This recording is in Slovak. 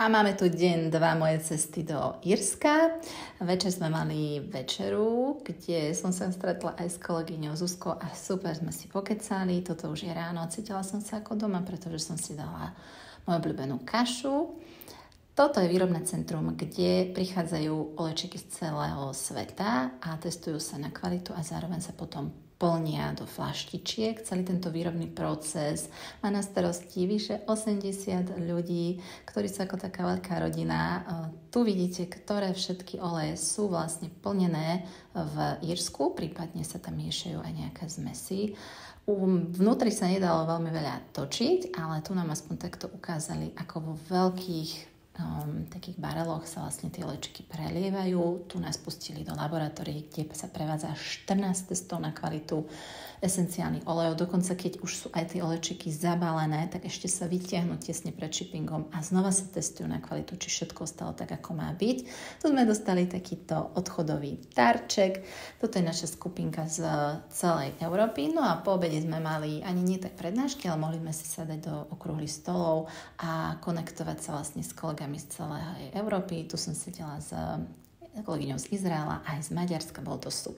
A máme tu deň 2 mojej cesty do Írska. Večer sme mali večeru, kde som sa stretla aj s kolegyňou Zuzkou a super sme si pokecali. Toto už je ráno, cítila som sa ako doma, pretože som si dala moju obľúbenú kašu. Toto je výrobné centrum, kde prichádzajú olejčeky z celého sveta a testujú sa na kvalitu a zároveň sa potom plnia do flaštičiek. Celý tento výrobný proces má na starosti vyše 80 ľudí, ktorí sú ako taká veľká rodina. Tu vidíte, ktoré všetky oleje sú vlastne plnené v Írsku, prípadne sa tam miešajú aj nejaké zmesy. Vnútri sa nedalo veľmi veľa točiť, ale tu nám aspoň takto ukázali, ako vo veľkých takých bareloch sa vlastne tie olejčeky prelievajú. Tu nás pustili do laboratórií, kde sa prevádza 14 testov na kvalitu esenciálnych olejov. Dokonca keď už sú aj tie olejčeky zabalené, tak ešte sa vytiahnu tesne pred shippingom a znova sa testujú na kvalitu, či všetko ostalo tak, ako má byť. Tu sme dostali takýto odchodový darček. Toto je naša skupinka z celej Európy. No a po obede sme mali ani nie tak prednášky, ale mohli sme si sadať do okrúhlych stolov a konektovať sa vlastne s kolegami z celej Európy. Tu som sedela s kolegyňou z Izraela aj z Maďarska, bolo to super.